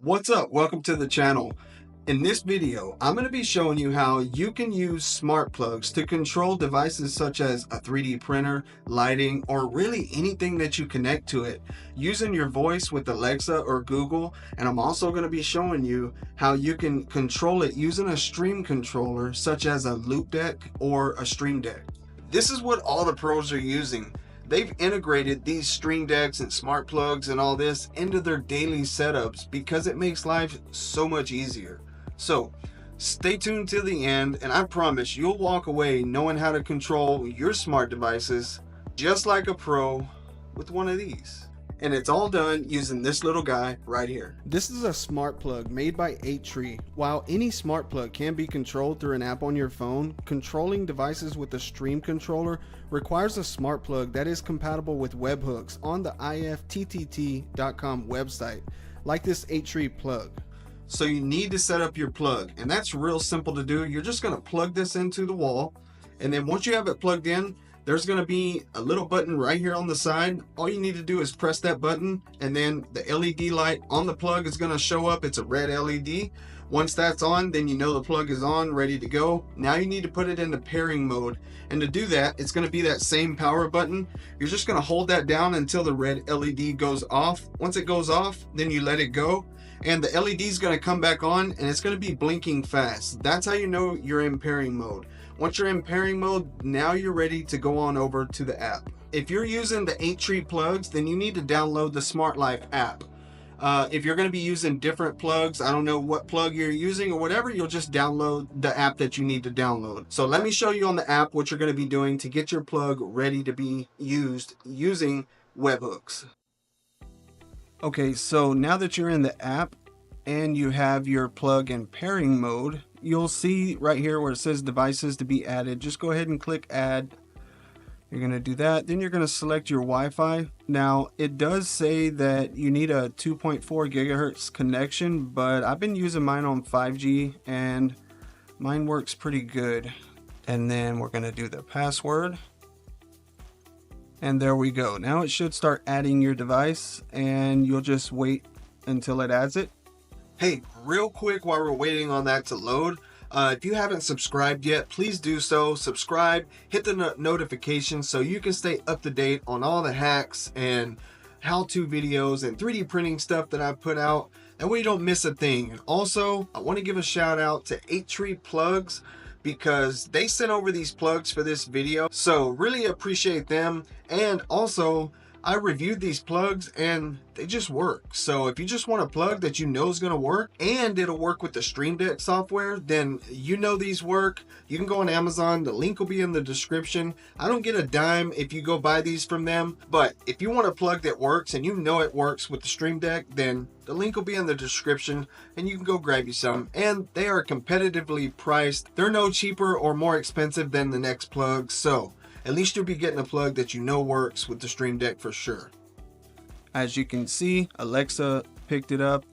What's up? Welcome to the channel. In this video, I'm going to be showing you how you can use smart plugs to control devices such as a 3D printer, lighting, or really anything that you connect to it using your voice with Alexa or Google. And I'm also going to be showing you how you can control it using a stream controller such as a loop deck or a Streamdeck. This is what all the pros are using. They've integrated these stream decks and smart plugs and all this into their daily setups because it makes life so much easier. So stay tuned to the end, and I promise you'll walk away knowing how to control your smart devices just like a pro with one of these. And it's all done using this little guy right here. This is a smart plug made by 8tree. While any smart plug can be controlled through an app on your phone, controlling devices with a stream controller requires a smart plug that is compatible with webhooks on the IFTTT.com website, like this 8tree plug. So you need to set up your plug, and that's real simple to do. You're just going to plug this into the wall, and then once you have it plugged in, there's going to be a little button right here on the side. All you need to do is press that button, and then the LED light on the plug is going to show up. It's a red LED. Once that's on, then you know the plug is on, ready to go. Now you need to put it into pairing mode, and to do that, it's going to be that same power button. You're just going to hold that down until the red LED goes off. Once it goes off, then you let it go, and the LED is going to come back on, and it's going to be blinking fast. That's how you know you're in pairing mode. Once you're in pairing mode, now you're ready to go on over to the app. If you're using the 8tree plugs, then you need to download the Smart Life app. If you're going to be using different plugs, I don't know what plug you're using or whatever, you'll just download the app that you need to download. So let me show you on the app what you're going to be doing to get your plug ready to be used using webhooks. Okay, so now that you're in the app and you have your plug in pairing mode, you'll see right here where it says devices to be added. Just go ahead and click add. You're going to do that. Then you're going to select your Wi-Fi. Now it does say that you need a 2.4 gigahertz connection, but I've been using mine on 5G and mine works pretty good. And then we're going to do the password. And there we go. Now it should start adding your device, and you'll just wait until it adds it. Hey, real quick while we're waiting on that to load, if you haven't subscribed yet, please do so. Subscribe, hit the notification so you can stay up to date on all the hacks and how-to videos and 3D printing stuff that I put out. That way you don't miss a thing. And also, I want to give a shout out to 8tree Plugs, because they sent over these plugs for this video. So really appreciate them. And also, I reviewed these plugs and they just work. So if you just want a plug that you know is going to work and it'll work with the Streamdeck software, then you know these work. You can go on Amazon. The link will be in the description. I don't get a dime if you go buy these from them, but if you want a plug that works and you know it works with the Streamdeck, then the link will be in the description and you can go grab you some. And they are competitively priced. They're no cheaper or more expensive than the next plug. So at least you'll be getting a plug that you know works with the Streamdeck for sure. As you can see, Alexa picked it up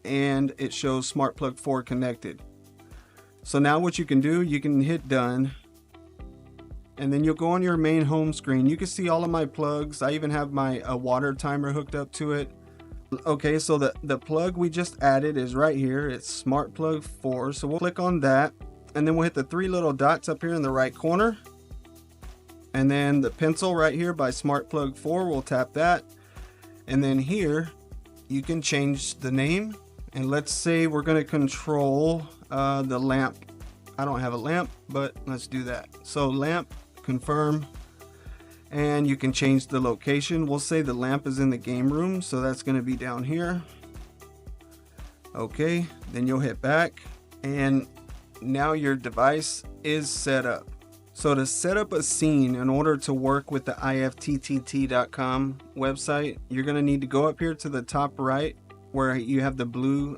and it shows Smart Plug 4 connected. So now what you can do, you can hit done, and then you'll go on your main home screen. You can see all of my plugs. I even have my water timer hooked up to it. Okay, so the plug we just added is right here. It's Smart Plug 4. So we'll click on that, and then we'll hit the three little dots up here in the right corner. And then the pencil right here by Smart Plug 4, we'll tap that. And then here, you can change the name. And let's say we're going to control the lamp. I don't have a lamp, but let's do that. So lamp, confirm. And you can change the location. We'll say the lamp is in the game room, so that's going to be down here. Okay, then you'll hit back. And now your device is set up. So to set up a scene in order to work with the IFTTT.com website, you're going to need to go up here to the top right where you have the blue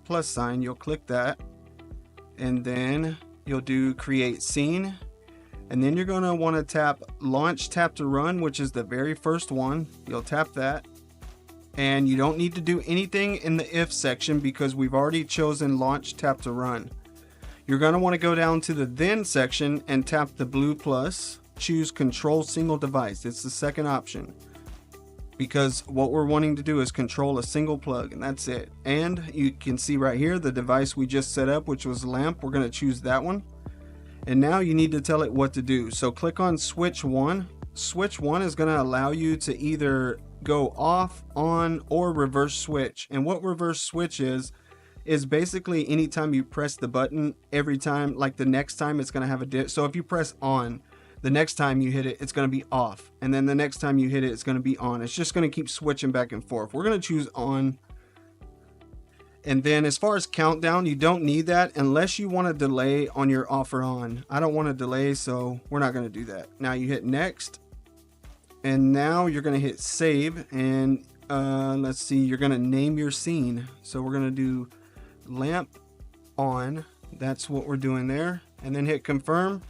plus sign. You'll click that, and then you'll do create scene, and then you're going to want to tap launch tap to run, which is the very first one. You'll tap that, and you don't need to do anything in the if section because we've already chosen launch tap to run. You're going to want to go down to the then section and tap the blue plus, choose control single device. It's the second option. because what we're wanting to do is control a single plug, and that's it. And you can see right here the device we just set up, which was lamp. We're going to choose that one. And now you need to tell it what to do. So click on switch 1. Switch 1 is going to allow you to either go off, on, or reverse switch. And what reverse switch is basically anytime you press the button, every time, like the next time it's going to have a dip. So if you press on, the next time you hit it, it's going to be off. And then the next time you hit it, it's going to be on. It's just going to keep switching back and forth. We're going to choose on. And then as far as countdown, you don't need that unless you want to delay on your off or on. I don't want to delay, so we're not going to do that. Now you hit next. And now you're going to hit save. And let's see, you're going to name your scene. So we're going to do lamp on. That's what we're doing there. And then hit confirm.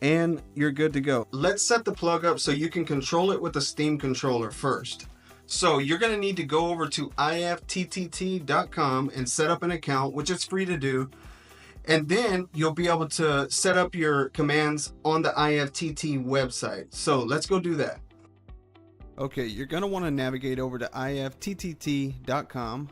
And you're good to go. Let's set the plug up so you can control it with the Steam controller first. So you're going to need to go over to IFTTT.com and set up an account, which is free to do. And then you'll be able to set up your commands on the IFTTT website. So let's go do that. Okay, you're going to want to navigate over to IFTTT.com.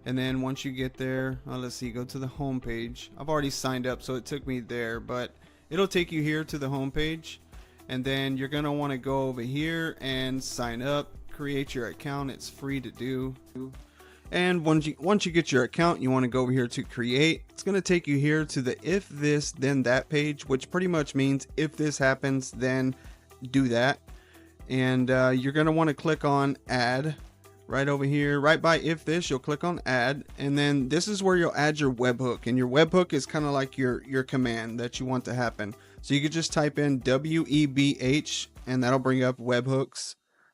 And then once you get there, let's see, go to the home page. I've already signed up, so it took me there, but it'll take you here to the home page. And then you're going to want to go over here and sign up, create your account. It's free to do. And once you get your account, you want to go over here to create. It's going to take you here to the if this then that page, which pretty much means if this happens, then do that. And you're going to want to click on add. Right over here, right by if this, you'll click on add, and then this is where you'll add your webhook. And your webhook is kind of like your command that you want to happen. So you could just type in WEBH and that'll bring up webhooks.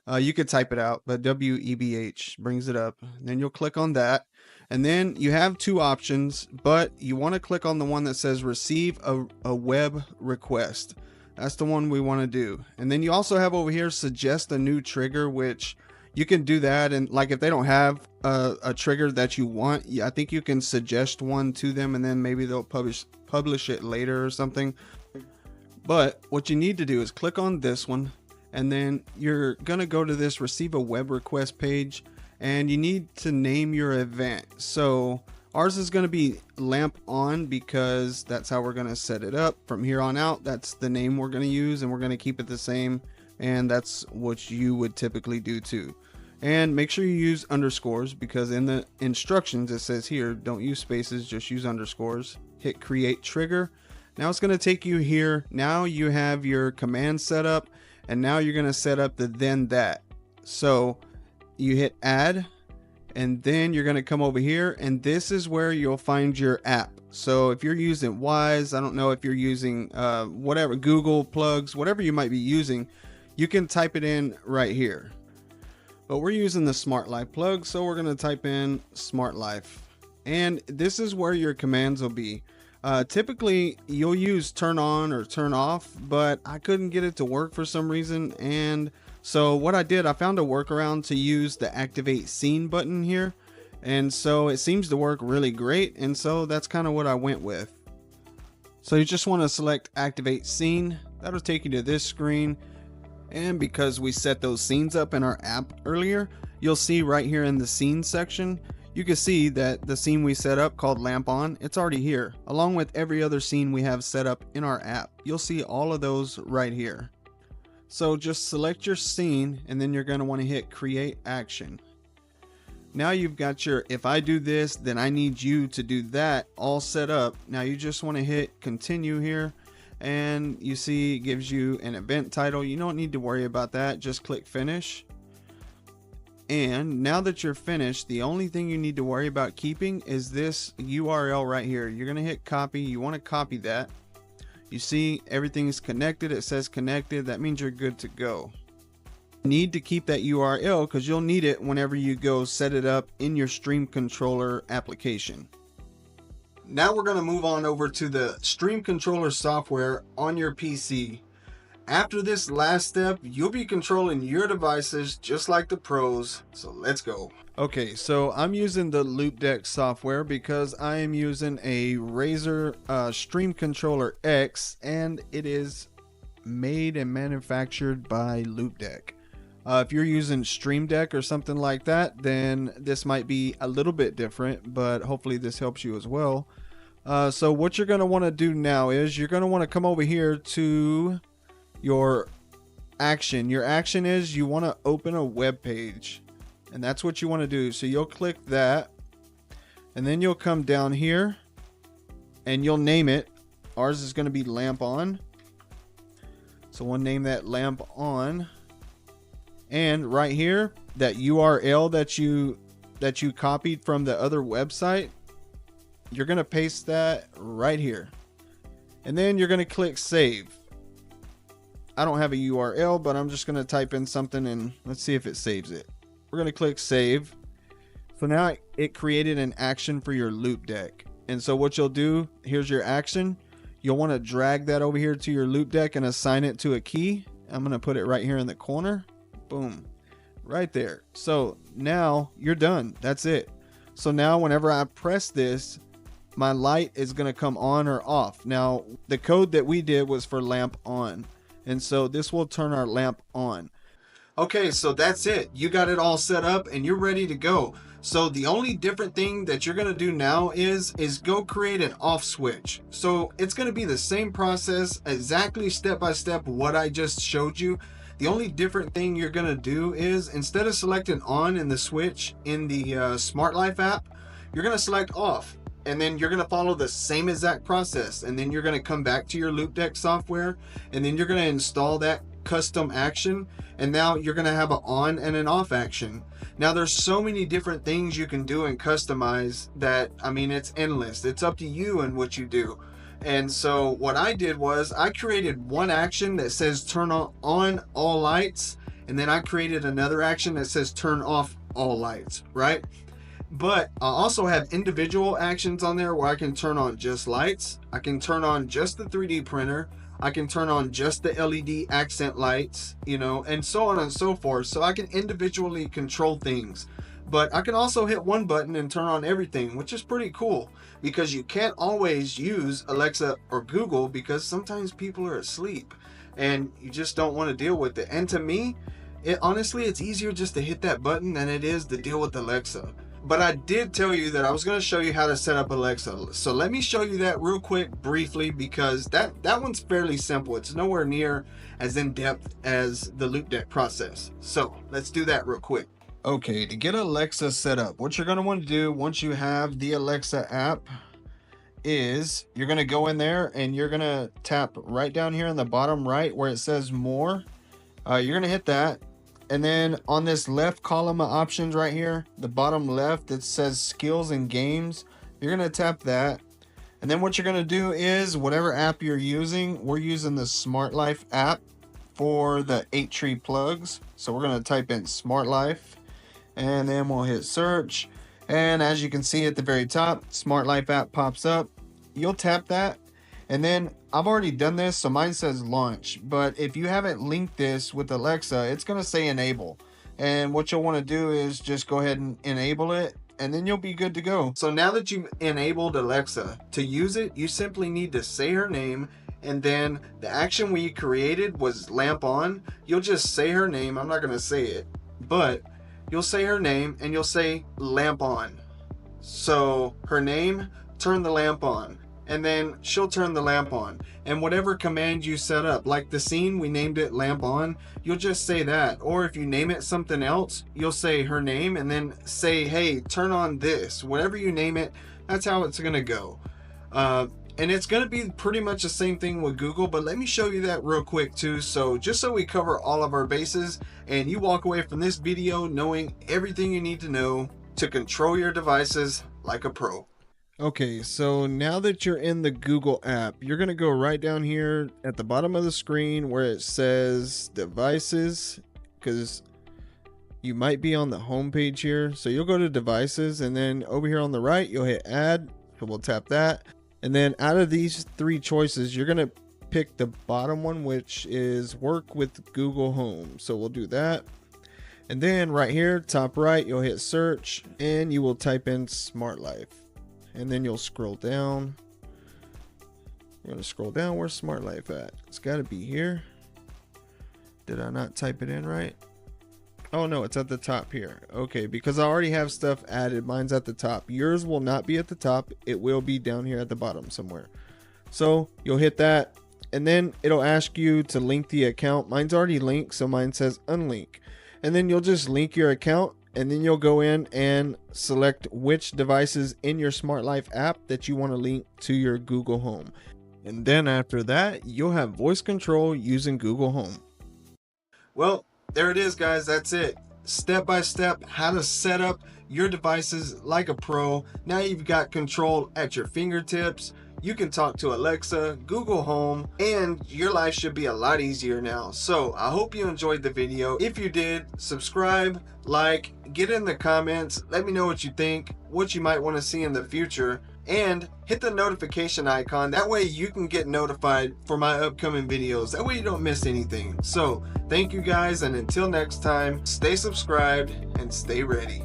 You could type it out, but WEBH brings it up. And then you'll click on that, and then you have two options, but you want to click on the one that says receive a web request. That's the one we want to do. And then you also have over here suggest a new trigger, which you can do that. And like if they don't have a trigger that you want, I think you can suggest one to them, and then maybe they'll publish it later or something. But what you need to do is click on this one, and then you're gonna go to this receive a web request page, and you need to name your event. So ours is going to be lamp on because that's how we're going to set it up from here on out. That's the name we're going to use, and we're going to keep it the same. And that's what you would typically do too. And make sure you use underscores, because in the instructions it says here, don't use spaces, just use underscores. Hit create trigger. Now it's going to take you here. Now you have your command set up, and now you're going to set up the then that. So you hit add, and then you're going to come over here, and this is where you'll find your app. So if you're using Wise, I don't know if you're using whatever, Google plugs, whatever you might be using, you can type it in right here. But we're using the Smart Life plug, so we're going to type in Smart Life. And this is where your commands will be. Typically, you'll use turn on or turn off, but I couldn't get it to work for some reason. And so what I did, I found a workaround to use the activate scene button here. And so it seems to work really great. And so that's kind of what I went with. So you just want to select activate scene. That'll take you to this screen. And because we set those scenes up in our app earlier, you'll see right here in the scene section, you can see that the scene we set up called lamp on, it's already here, along with every other scene we have set up in our app. You'll see all of those right here. So just select your scene, and then you're going to want to hit create action. Now you've got your if I do this, then I need you to do that all set up. Now you just want to hit continue here. And you see it gives you an event title. You don't need to worry about that. Just click finish. And now that you're finished, the only thing you need to worry about keeping is this URL right here. You're going to hit copy. You want to copy that. You see everything is connected. It says connected. That means you're good to go. You need to keep that URL because you'll need it whenever you go set it up in your Stream Controller application. Now we're going to move on over to the Stream Controller software on your PC. After this last step, you'll be controlling your devices just like the pros. So let's go. Okay, so I'm using the Streamdeck software because I am using a Razer Stream Controller X, and it is made and manufactured by Streamdeck. If you're using Streamdeck or something like that, then this might be a little bit different, but hopefully this helps you as well. So what you're going to want to do now is you're going to want to come over here to your action. Your action is you want to open a web page, and that's what you want to do. So you'll click that, and then you'll come down here and you'll name it. Ours is going to be lamp on. So we'll name that lamp on. And right here, that URL that you copied from the other website, you're going to paste that right here. And then you're going to click save. I don't have a URL, but I'm just going to type in something and let's see if it saves it. We're going to click save. So now it created an action for your loop deck. And so what you'll do, here's your action. You'll want to drag that over here to your loop deck and assign it to a key. I'm going to put it right here in the corner. Boom, right there. So now you're done. That's it. So now whenever I press this, my light is going to come on or off. Now the code that we did was for lamp on, and so this will turn our lamp on. Okay, so that's it. You got it all set up and you're ready to go. So the only different thing that you're going to do now is go create an off switch. So it's going to be the same process, exactly step by step what I just showed you. The only different thing you're going to do is instead of selecting on in the switch in the Smart Life app, you're going to select off. And then you're going to follow the same exact process. And then you're going to come back to your loop deck software. And then you're going to install that custom action. And now you're going to have an on and an off action. Now there's so many different things you can do and customize that, I mean, it's endless. It's up to you and what you do. And so what I did was I created one action that says turn on all lights. And then I created another action that says turn off all lights, right? But I also have individual actions on there where I can turn on just lights. I can turn on just the 3D printer. I can turn on just the LED accent lights, you know, and so on and so forth. So I can individually control things. But I can also hit one button and turn on everything, which is pretty cool because you can't always use Alexa or Google because sometimes people are asleep and you just don't want to deal with it. And to me, honestly, it's easier just to hit that button than it is to deal with Alexa. But I did tell you that I was going to show you how to set up Alexa. So let me show you that real quick briefly because that one's fairly simple. It's nowhere near as in-depth as the loop deck process. So let's do that real quick. Okay, to get Alexa set up, what you're going to want to do once you have the Alexa app is you're going to go in there and you're going to tap right down here in the bottom right where it says more. You're going to hit that. And then on this left column of options right here, the bottom left, it says skills and games. You're going to tap that. And then what you're going to do is whatever app you're using, we're using the Smart Life app for the 8-tree plugs. So we're going to type in Smart Life and then we'll hit search. And as you can see at the very top, Smart Life app pops up. You'll tap that. And then I've already done this, so mine says launch. But if you haven't linked this with Alexa, it's going to say enable. And what you'll want to do is just go ahead and enable it, and then you'll be good to go. So now that you've enabled Alexa, to use it, you simply need to say her name. And then the action we created was lamp on. You'll just say her name. I'm not going to say it, but you'll say her name and you'll say lamp on. So her name, turn the lamp on. And then she'll turn the lamp on. And whatever command you set up, like the scene, we named it lamp on, you'll just say that. Or if you name it something else, you'll say her name and then say, hey, turn on this. Whatever you name it, that's how it's going to go. And it's going to be pretty much the same thing with Google, but let me show you that real quick too. So just so we cover all of our bases and you walk away from this video knowing everything you need to know to control your devices like a pro. Okay, so now that you're in the Google app, you're going to go right down here at the bottom of the screen where it says devices, because you might be on the home page here. So you'll go to devices and then over here on the right, you'll hit add. So we'll tap that. And then out of these three choices, you're going to pick the bottom one, which is work with Google Home. So we'll do that. And then right here, top right, you'll hit search and you will type in Smart Life. And then you'll scroll down. You're going to scroll down. Where's Smart Life at? It's got to be here. Did I not type it in right? Oh no, it's at the top here. Okay, because I already have stuff added. Mine's at the top. Yours will not be at the top. It will be down here at the bottom somewhere. So you'll hit that, and then it'll ask you to link the account. Mine's already linked, so mine says unlink. And then you'll just link your account, and then you'll go in and select which devices in your Smart Life app that you want to link to your Google Home. And then after that, you'll have voice control using Google Home. Well, there it is, guys. That's it. Step by step, how to set up your devices like a pro. Now you've got control at your fingertips. You can talk to Alexa, Google Home, and your life should be a lot easier now. So I hope you enjoyed the video. If you did, subscribe, like, get in the comments. Let me know what you think, what you might want to see in the future, and hit the notification icon. That way you can get notified for my upcoming videos. That way you don't miss anything. So thank you guys, and until next time, stay subscribed and stay ready.